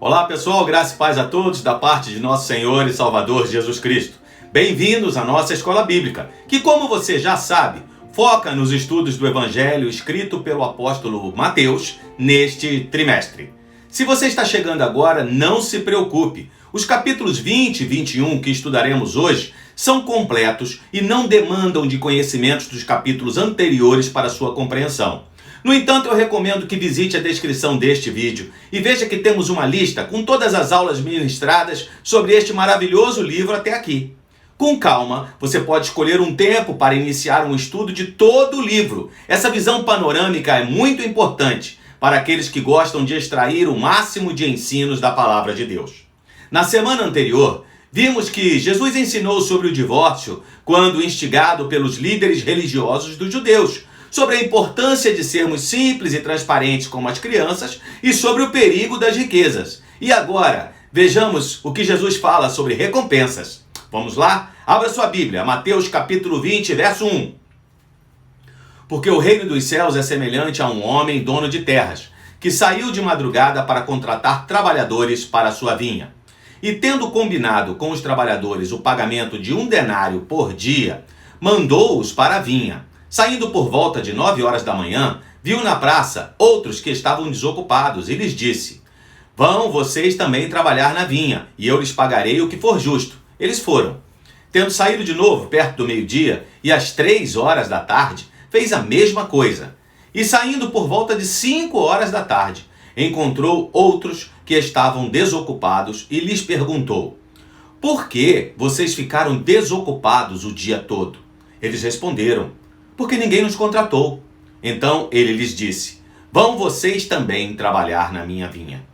Olá pessoal, graça e paz a todos da parte de nosso Senhor e Salvador Jesus Cristo. Bem-vindos à nossa Escola Bíblica, que, como você já sabe, foca nos estudos do Evangelho escrito pelo apóstolo Mateus neste trimestre. Se você está chegando agora, não se preocupe. Os capítulos 20 e 21 que estudaremos hoje são completos e não demandam de conhecimentos dos capítulos anteriores para sua compreensão. No entanto, eu recomendo que visite a descrição deste vídeo e veja que temos uma lista com todas as aulas ministradas sobre este maravilhoso livro até aqui. Com calma, você pode escolher um tempo para iniciar um estudo de todo o livro. Essa visão panorâmica é muito importante para aqueles que gostam de extrair o máximo de ensinos da palavra de Deus. Na semana anterior, vimos que Jesus ensinou sobre o divórcio quando instigado pelos líderes religiosos dos judeus, sobre a importância de sermos simples e transparentes como as crianças e sobre o perigo das riquezas. E agora, vejamos o que Jesus fala sobre recompensas. Vamos lá? Abra sua Bíblia, Mateus capítulo 20, verso 1. Porque o reino dos céus é semelhante a um homem dono de terras, que saiu de madrugada para contratar trabalhadores para a sua vinha. E tendo combinado com os trabalhadores o pagamento de 1 denário por dia, mandou-os para a vinha. Saindo por volta de 9 horas da manhã, viu na praça outros que estavam desocupados e lhes disse: Vão vocês também trabalhar na vinha, e eu lhes pagarei o que for justo. Eles foram. Tendo saído de novo perto do meio-dia, e às 3 horas da tarde, fez a mesma coisa. E saindo por volta de 5 horas da tarde, encontrou outros que estavam desocupados e lhes perguntou: Por que vocês ficaram desocupados o dia todo? Eles responderam: Porque ninguém nos contratou. Então ele lhes disse: Vão vocês também trabalhar na minha vinha.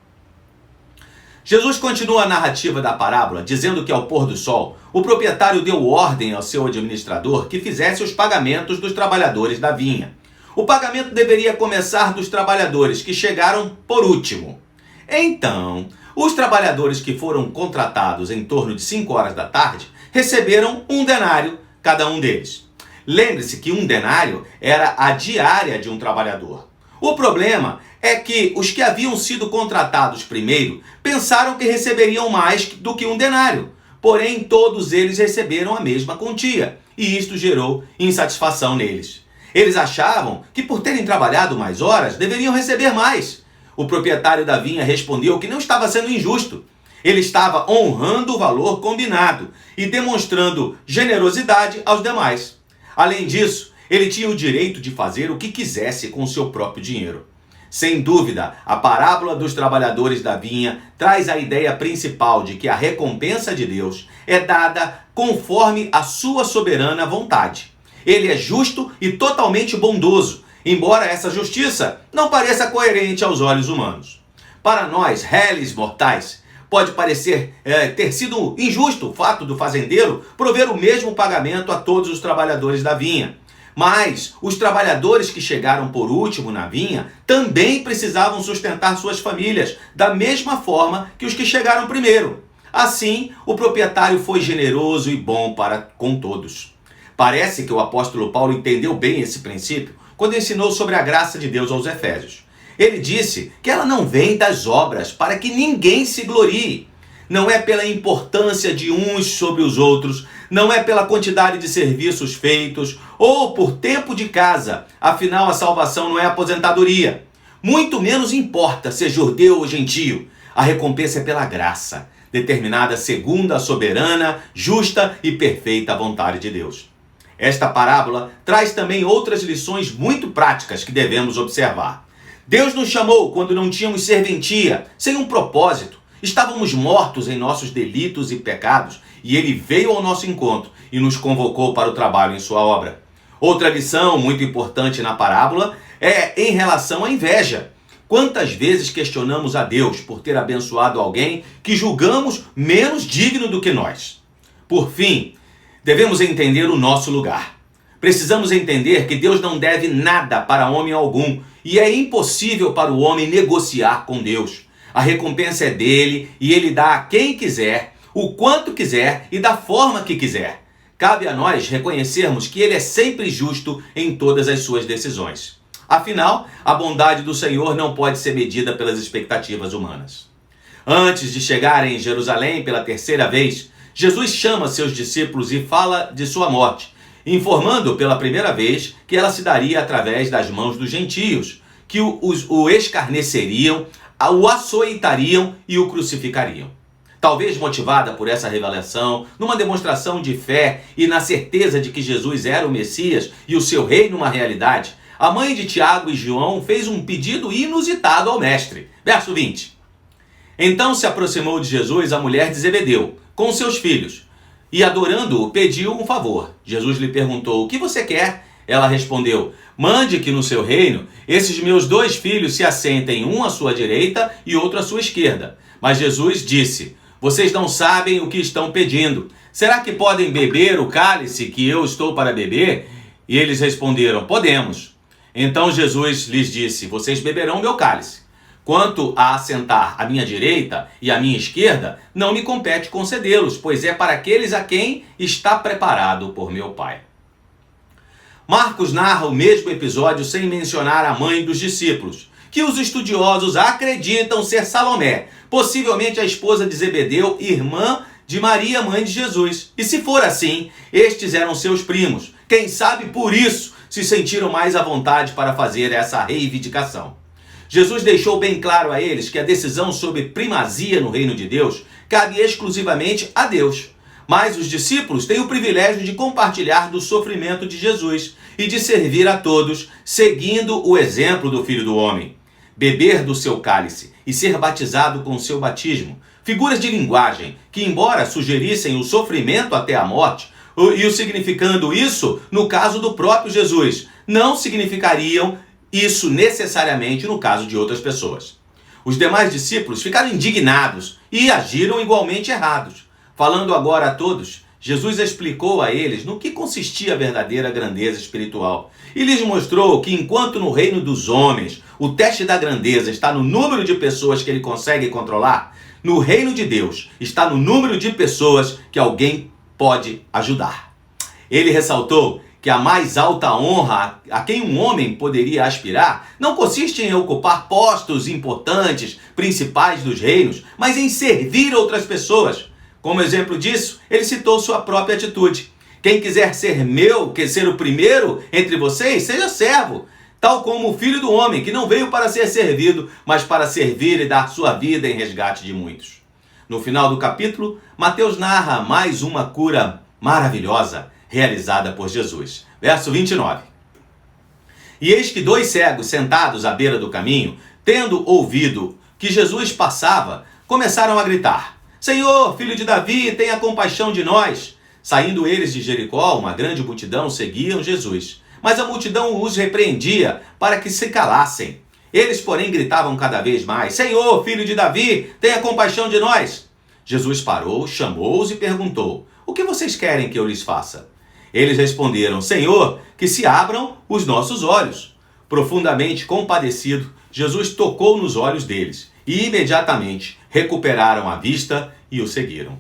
Jesus continua a narrativa da parábola, dizendo que ao pôr do sol, o proprietário deu ordem ao seu administrador que fizesse os pagamentos dos trabalhadores da vinha. O pagamento deveria começar dos trabalhadores que chegaram por último. Então, os trabalhadores que foram contratados em torno de 5 horas da tarde receberam 1 denário cada um deles. Lembre-se que 1 denário era a diária de um trabalhador. O problema é que os que haviam sido contratados primeiro pensaram que receberiam mais do que 1 denário. Porém, todos eles receberam a mesma quantia, e isto gerou insatisfação neles. Eles achavam que por terem trabalhado mais horas, deveriam receber mais. O proprietário da vinha respondeu que não estava sendo injusto. Ele estava honrando o valor combinado e demonstrando generosidade aos demais. Além disso, ele tinha o direito de fazer o que quisesse com o seu próprio dinheiro. Sem dúvida, a parábola dos trabalhadores da vinha traz a ideia principal de que a recompensa de Deus é dada conforme a sua soberana vontade. Ele é justo e totalmente bondoso, embora essa justiça não pareça coerente aos olhos humanos. Para nós, réis mortais, pode parecer ter sido injusto o fato do fazendeiro prover o mesmo pagamento a todos os trabalhadores da vinha. Mas os trabalhadores que chegaram por último na vinha também precisavam sustentar suas famílias da mesma forma que os que chegaram primeiro. Assim, o proprietário foi generoso e bom para com todos. Parece que o apóstolo Paulo entendeu bem esse princípio quando ensinou sobre a graça de Deus aos Efésios. Ele disse que ela não vem das obras para que ninguém se glorie. Não é pela importância de uns sobre os outros, não é pela quantidade de serviços feitos ou por tempo de casa. Afinal, a salvação não é aposentadoria. Muito menos importa ser judeu ou gentio. A recompensa é pela graça, determinada segundo a soberana, justa e perfeita vontade de Deus. Esta parábola traz também outras lições muito práticas que devemos observar. Deus nos chamou quando não tínhamos serventia, sem um propósito. Estávamos mortos em nossos delitos e pecados, e Ele veio ao nosso encontro e nos convocou para o trabalho em sua obra. Outra lição muito importante na parábola é em relação à inveja. Quantas vezes questionamos a Deus por ter abençoado alguém que julgamos menos digno do que nós? Por fim, devemos entender o nosso lugar. Precisamos entender que Deus não deve nada para homem algum, e é impossível para o homem negociar com Deus. A recompensa é dele e ele dá a quem quiser, o quanto quiser e da forma que quiser. Cabe a nós reconhecermos que ele é sempre justo em todas as suas decisões. Afinal, a bondade do Senhor não pode ser medida pelas expectativas humanas. Antes de chegarem em Jerusalém pela terceira vez, Jesus chama seus discípulos e fala de sua morte, informando pela primeira vez que ela se daria através das mãos dos gentios, que o escarneceriam, o açoitariam e o crucificariam. Talvez motivada por essa revelação, numa demonstração de fé e na certeza de que Jesus era o Messias e o seu reino uma realidade, a mãe de Tiago e João fez um pedido inusitado ao mestre. Verso 20. Então se aproximou de Jesus a mulher de Zebedeu, com seus filhos, e adorando-o pediu um favor. Jesus lhe perguntou: o que você quer? Ela respondeu: mande que no seu reino esses meus 2 filhos se assentem, um à sua direita e outro à sua esquerda. Mas Jesus disse: vocês não sabem o que estão pedindo. Será que podem beber o cálice que eu estou para beber? E eles responderam: podemos. Então Jesus lhes disse: vocês beberão meu cálice. Quanto a assentar à minha direita e à minha esquerda, não me compete concedê-los, pois é para aqueles a quem está preparado por meu Pai. Marcos narra o mesmo episódio sem mencionar a mãe dos discípulos, que os estudiosos acreditam ser Salomé, possivelmente a esposa de Zebedeu, irmã de Maria, mãe de Jesus. E se for assim, estes eram seus primos. Quem sabe por isso se sentiram mais à vontade para fazer essa reivindicação. Jesus deixou bem claro a eles que a decisão sobre primazia no reino de Deus cabe exclusivamente a Deus. Mas os discípulos têm o privilégio de compartilhar do sofrimento de Jesus e de servir a todos, seguindo o exemplo do Filho do Homem. Beber do seu cálice e ser batizado com o seu batismo, figuras de linguagem que, embora sugerissem o sofrimento até a morte, e o significando isso no caso do próprio Jesus, não significariam isso necessariamente no caso de outras pessoas. Os demais discípulos ficaram indignados e agiram igualmente errados. Falando agora a todos, Jesus explicou a eles no que consistia a verdadeira grandeza espiritual e lhes mostrou que enquanto no reino dos homens o teste da grandeza está no número de pessoas que ele consegue controlar, no reino de Deus está no número de pessoas que alguém pode ajudar. Ele ressaltou que a mais alta honra a quem um homem poderia aspirar não consiste em ocupar postos importantes, principais dos reinos, mas em servir outras pessoas. Como exemplo disso, ele citou sua própria atitude. Quem quiser ser o primeiro entre vocês, seja servo, tal como o Filho do Homem, que não veio para ser servido, mas para servir e dar sua vida em resgate de muitos. No final do capítulo, Mateus narra mais uma cura maravilhosa realizada por Jesus. Verso 29. E eis que 2 cegos sentados à beira do caminho, tendo ouvido que Jesus passava, começaram a gritar: Senhor, filho de Davi, tenha compaixão de nós. Saindo eles de Jericó, uma grande multidão seguiam Jesus. Mas a multidão os repreendia para que se calassem. Eles, porém, gritavam cada vez mais: Senhor, filho de Davi, tenha compaixão de nós. Jesus parou, chamou-os e perguntou: O que vocês querem que eu lhes faça? Eles responderam: Senhor, que se abram os nossos olhos. Profundamente compadecido, Jesus tocou nos olhos deles e imediatamente recuperaram a vista e o seguiram.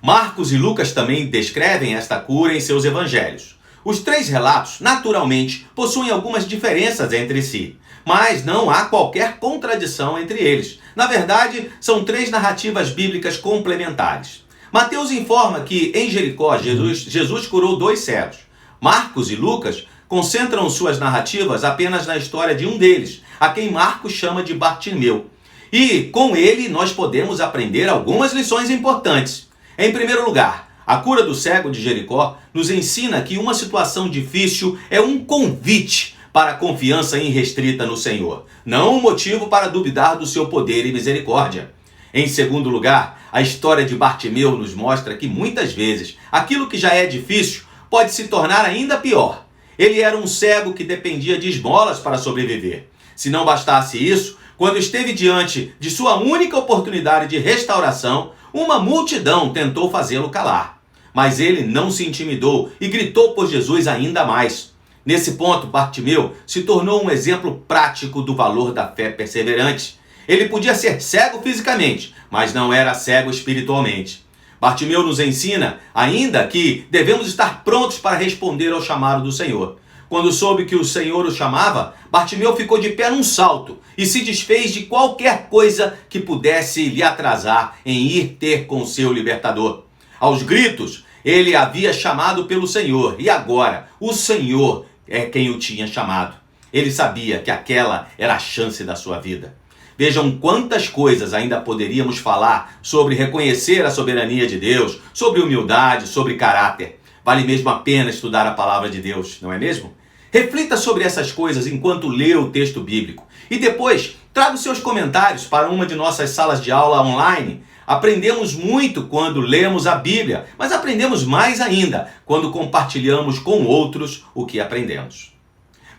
Marcos e Lucas também descrevem esta cura em seus evangelhos. Os 3 relatos, naturalmente, possuem algumas diferenças entre si, mas não há qualquer contradição entre eles. Na verdade, são 3 narrativas bíblicas complementares. Mateus informa que em Jericó Jesus curou 2 cegos. Marcos e Lucas concentram suas narrativas apenas na história de um deles, a quem Marcos chama de Bartimeu. E com ele nós podemos aprender algumas lições importantes. Em primeiro lugar, a cura do cego de Jericó nos ensina que uma situação difícil é um convite para a confiança irrestrita no Senhor, não um motivo para duvidar do seu poder e misericórdia. Em segundo lugar, a história de Bartimeu nos mostra que muitas vezes aquilo que já é difícil pode se tornar ainda pior. Ele era um cego que dependia de esmolas para sobreviver. Se não bastasse isso, quando esteve diante de sua única oportunidade de restauração, uma multidão tentou fazê-lo calar. Mas ele não se intimidou e gritou por Jesus ainda mais. Nesse ponto, Bartimeu se tornou um exemplo prático do valor da fé perseverante. Ele podia ser cego fisicamente, mas não era cego espiritualmente. Bartimeu nos ensina ainda que devemos estar prontos para responder ao chamado do Senhor. Quando soube que o Senhor o chamava, Bartimeu ficou de pé num salto e se desfez de qualquer coisa que pudesse lhe atrasar em ir ter com seu libertador. Aos gritos, ele havia chamado pelo Senhor e agora o Senhor é quem o tinha chamado. Ele sabia que aquela era a chance da sua vida. Vejam quantas coisas ainda poderíamos falar sobre reconhecer a soberania de Deus, sobre humildade, sobre caráter. Vale mesmo a pena estudar a palavra de Deus, não é mesmo? Reflita sobre essas coisas enquanto lê o texto bíblico e depois traga os seus comentários para uma de nossas salas de aula online. Aprendemos muito quando lemos a Bíblia, mas aprendemos mais ainda quando compartilhamos com outros o que aprendemos.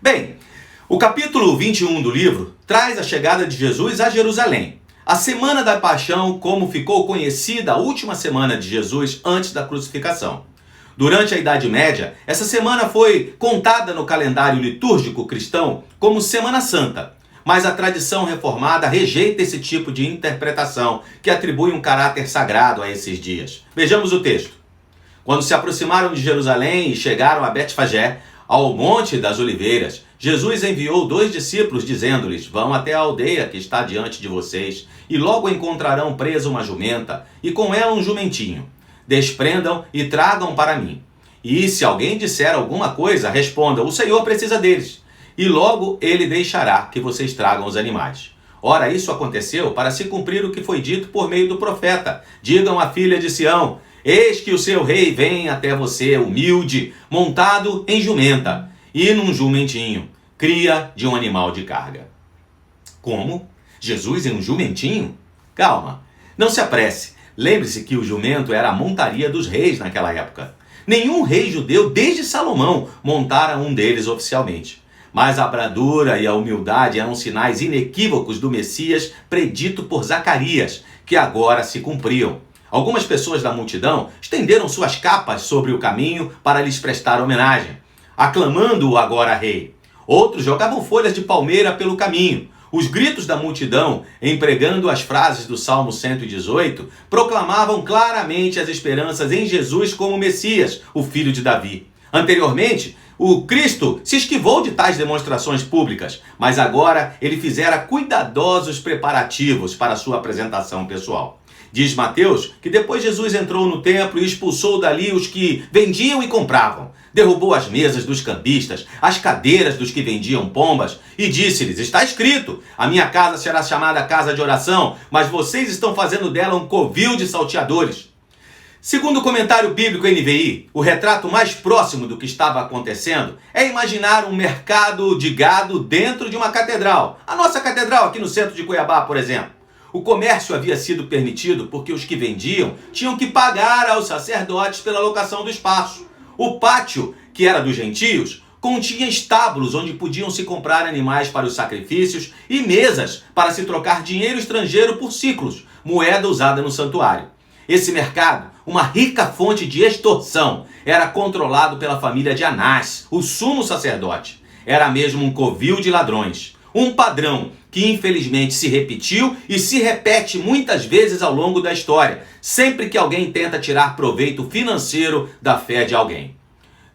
Bem, o capítulo 21 do livro traz a chegada de Jesus a Jerusalém. A Semana da Paixão, como ficou conhecida a última semana de Jesus antes da crucificação. Durante a Idade Média, essa semana foi contada no calendário litúrgico cristão como Semana Santa. Mas a tradição reformada rejeita esse tipo de interpretação, que atribui um caráter sagrado a esses dias. Vejamos o texto. Quando se aproximaram de Jerusalém e chegaram a Betfagé, ao Monte das Oliveiras, Jesus enviou 2 discípulos, dizendo-lhes: vão até a aldeia que está diante de vocês, e logo encontrarão presa uma jumenta, e com ela um jumentinho. Desprendam e tragam para mim. E se alguém disser alguma coisa, responda: o Senhor precisa deles. E logo ele deixará que vocês tragam os animais. Ora, isso aconteceu para se cumprir o que foi dito por meio do profeta. Digam à filha de Sião: eis que o seu rei vem até você, humilde, montado em jumenta, e num jumentinho, cria de um animal de carga. Como? Jesus em um jumentinho? Calma, não se apresse. Lembre-se que o jumento era a montaria dos reis naquela época. Nenhum rei judeu, desde Salomão, montara um deles oficialmente. Mas a bravura e a humildade eram sinais inequívocos do Messias predito por Zacarias, que agora se cumpriam. Algumas pessoas da multidão estenderam suas capas sobre o caminho para lhes prestar homenagem, aclamando-o agora rei. Outros jogavam folhas de palmeira pelo caminho. Os gritos da multidão, empregando as frases do Salmo 118, proclamavam claramente as esperanças em Jesus como Messias, o filho de Davi. Anteriormente, o Cristo se esquivou de tais demonstrações públicas, mas agora ele fizera cuidadosos preparativos para sua apresentação pessoal. Diz Mateus que depois Jesus entrou no templo e expulsou dali os que vendiam e compravam. Derrubou as mesas dos cambistas, as cadeiras dos que vendiam pombas e disse-lhes: está escrito, a minha casa será chamada casa de oração, mas vocês estão fazendo dela um covil de salteadores. Segundo o comentário bíblico NVI, o retrato mais próximo do que estava acontecendo é imaginar um mercado de gado dentro de uma catedral. A nossa catedral aqui no centro de Cuiabá, por exemplo. O comércio havia sido permitido porque os que vendiam tinham que pagar aos sacerdotes pela locação do espaço. O pátio, que era dos gentios, continha estábulos onde podiam se comprar animais para os sacrifícios e mesas para se trocar dinheiro estrangeiro por ciclos, moeda usada no santuário. Esse mercado, uma rica fonte de extorsão, era controlado pela família de Anás, o sumo sacerdote. Era mesmo um covil de ladrões. Um padrão que infelizmente se repetiu e se repete muitas vezes ao longo da história, sempre que alguém tenta tirar proveito financeiro da fé de alguém.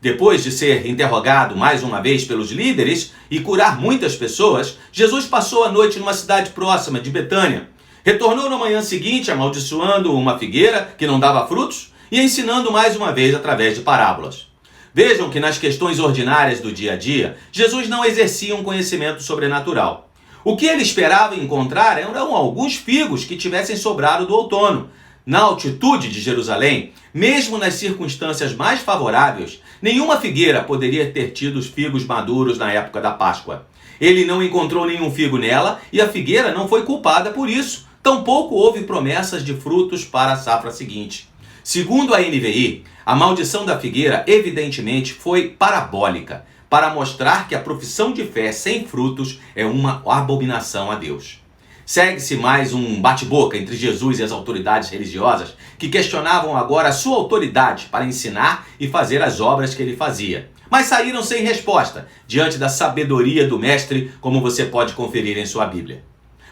Depois de ser interrogado mais uma vez pelos líderes e curar muitas pessoas, Jesus passou a noite numa cidade próxima de Betânia. Retornou na manhã seguinte amaldiçoando uma figueira que não dava frutos e ensinando mais uma vez através de parábolas. Vejam que nas questões ordinárias do dia a dia, Jesus não exercia um conhecimento sobrenatural. O que ele esperava encontrar eram alguns figos que tivessem sobrado do outono. Na altitude de Jerusalém, mesmo nas circunstâncias mais favoráveis, nenhuma figueira poderia ter tido os figos maduros na época da Páscoa. Ele não encontrou nenhum figo nela e a figueira não foi culpada por isso. Tampouco houve promessas de frutos para a safra seguinte. Segundo a NVI, a maldição da figueira evidentemente foi parabólica, para mostrar que a profissão de fé sem frutos é uma abominação a Deus. Segue-se mais um bate-boca entre Jesus e as autoridades religiosas, que questionavam agora a sua autoridade para ensinar e fazer as obras que ele fazia. Mas saíram sem resposta, diante da sabedoria do mestre, como você pode conferir em sua Bíblia.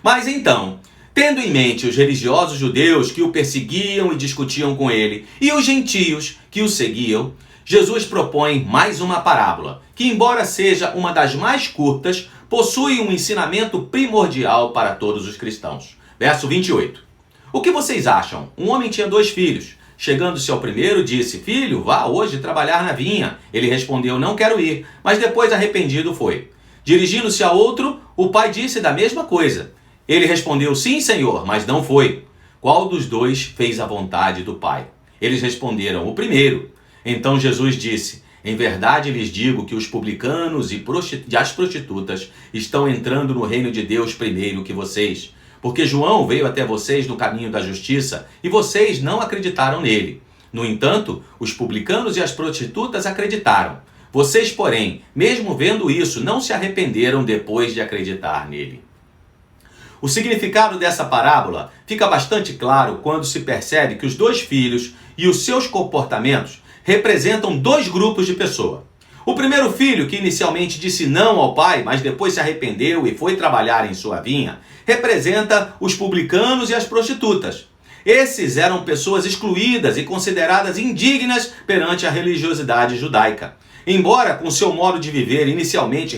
Mas então, tendo em mente os religiosos judeus que o perseguiam e discutiam com ele, e os gentios que o seguiam, Jesus propõe mais uma parábola, que embora seja uma das mais curtas, possui um ensinamento primordial para todos os cristãos. Verso 28. O que vocês acham? Um homem tinha 2 filhos. Chegando-se ao primeiro, disse: Filho, vá hoje trabalhar na vinha. Ele respondeu: Não quero ir. Mas depois, arrependido, foi. Dirigindo-se a outro, o pai disse da mesma coisa. Ele respondeu: Sim, senhor, mas não foi. Qual dos 2 fez a vontade do pai? Eles responderam: O primeiro. Então Jesus disse: Em verdade lhes digo que os publicanos e as prostitutas estão entrando no reino de Deus primeiro que vocês. Porque João veio até vocês no caminho da justiça e vocês não acreditaram nele. No entanto, os publicanos e as prostitutas acreditaram. Vocês, porém, mesmo vendo isso, não se arrependeram depois de acreditar nele. O significado dessa parábola fica bastante claro quando se percebe que os 2 filhos e os seus comportamentos representam 2 grupos de pessoa. O primeiro filho, que inicialmente disse não ao pai, mas depois se arrependeu e foi trabalhar em sua vinha, representa os publicanos e as prostitutas. Esses eram pessoas excluídas e consideradas indignas perante a religiosidade judaica. Embora com seu modo de viver inicialmente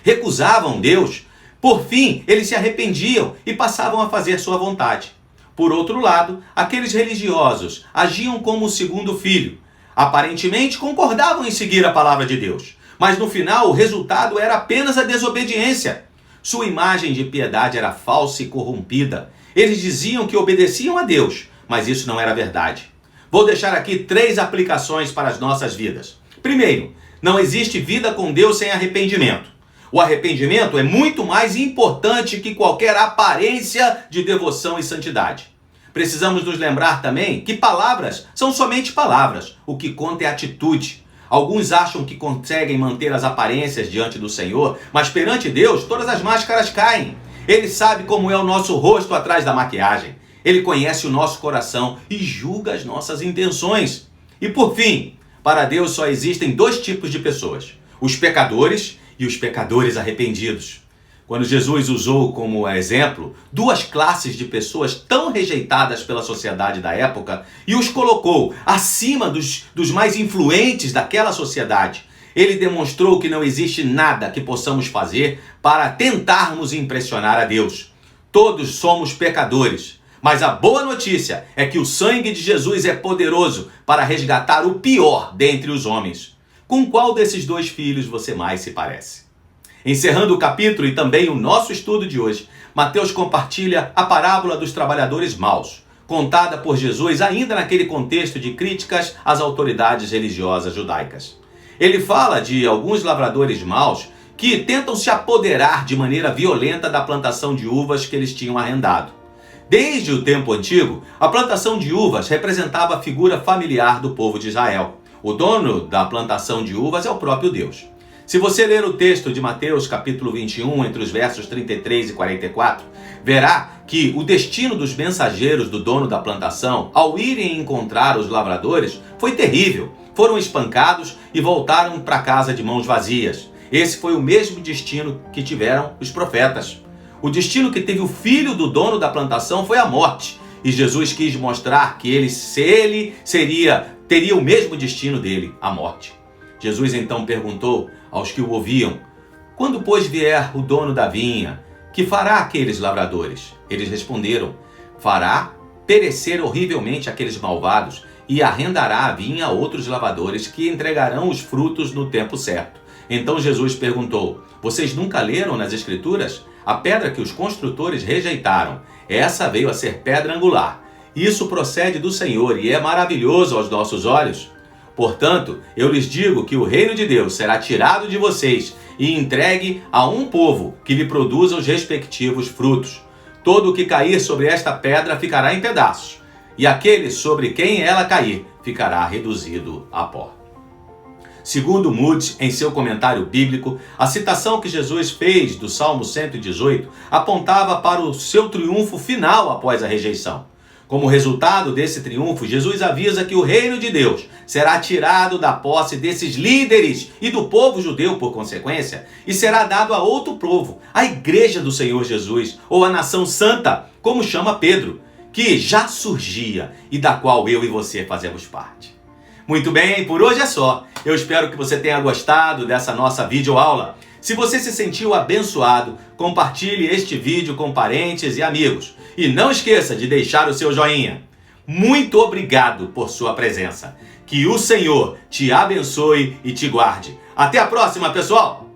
recusavam Deus, por fim eles se arrependiam e passavam a fazer sua vontade. Por outro lado, aqueles religiosos agiam como o segundo filho. Aparentemente concordavam em seguir a palavra de Deus, mas no final o resultado era apenas a desobediência. Sua imagem de piedade era falsa e corrompida. Eles diziam que obedeciam a Deus, mas isso não era verdade. Vou deixar aqui 3 aplicações para as nossas vidas. Primeiro, não existe vida com Deus sem arrependimento. O arrependimento é muito mais importante que qualquer aparência de devoção e santidade. Precisamos nos lembrar também que palavras são somente palavras. O que conta é atitude. Alguns acham que conseguem manter as aparências diante do Senhor, mas perante Deus todas as máscaras caem. Ele sabe como é o nosso rosto atrás da maquiagem. Ele conhece o nosso coração e julga as nossas intenções. E por fim, para Deus só existem 2 tipos de pessoas: os pecadores e os pecadores arrependidos. Quando Jesus usou como exemplo 2 classes de pessoas tão rejeitadas pela sociedade da época e os colocou acima dos mais influentes daquela sociedade, ele demonstrou que não existe nada que possamos fazer para tentarmos impressionar a Deus. Todos somos pecadores, mas a boa notícia é que o sangue de Jesus é poderoso para resgatar o pior dentre os homens. Com qual desses 2 filhos você mais se parece? Encerrando o capítulo e também o nosso estudo de hoje, Mateus compartilha a parábola dos trabalhadores maus, contada por Jesus ainda naquele contexto de críticas às autoridades religiosas judaicas. Ele fala de alguns lavradores maus que tentam se apoderar de maneira violenta da plantação de uvas que eles tinham arrendado. Desde o tempo antigo, a plantação de uvas representava a figura familiar do povo de Israel. O dono da plantação de uvas é o próprio Deus. Se você ler o texto de Mateus capítulo 21, entre os versos 33 e 44, verá que o destino dos mensageiros do dono da plantação, ao irem encontrar os lavradores, foi terrível. Foram espancados e voltaram para casa de mãos vazias. Esse foi o mesmo destino que tiveram os profetas. O destino que teve o filho do dono da plantação foi a morte. E Jesus quis mostrar que ele teria o mesmo destino dele, a morte. Jesus então perguntou aos que o ouviam: Quando, pois, vier o dono da vinha, que fará aqueles lavradores? Eles responderam: Fará perecer horrivelmente aqueles malvados e arrendará a vinha a outros lavradores que entregarão os frutos no tempo certo. Então Jesus perguntou: Vocês nunca leram nas Escrituras? A pedra que os construtores rejeitaram, essa veio a ser pedra angular. Isso procede do Senhor e é maravilhoso aos nossos olhos. Portanto, eu lhes digo que o reino de Deus será tirado de vocês e entregue a um povo que lhe produza os respectivos frutos. Todo o que cair sobre esta pedra ficará em pedaços, e aquele sobre quem ela cair ficará reduzido a pó. Segundo Moody, em seu comentário bíblico, a citação que Jesus fez do Salmo 118 apontava para o seu triunfo final após a rejeição. Como resultado desse triunfo, Jesus avisa que o reino de Deus será tirado da posse desses líderes e do povo judeu, por consequência, e será dado a outro povo, a igreja do Senhor Jesus, ou a nação santa, como chama Pedro, que já surgia e da qual eu e você fazemos parte. Muito bem, por hoje é só. Eu espero que você tenha gostado dessa nossa videoaula. Se você se sentiu abençoado, compartilhe este vídeo com parentes e amigos. E não esqueça de deixar o seu joinha. Muito obrigado por sua presença. Que o Senhor te abençoe e te guarde. Até a próxima, pessoal!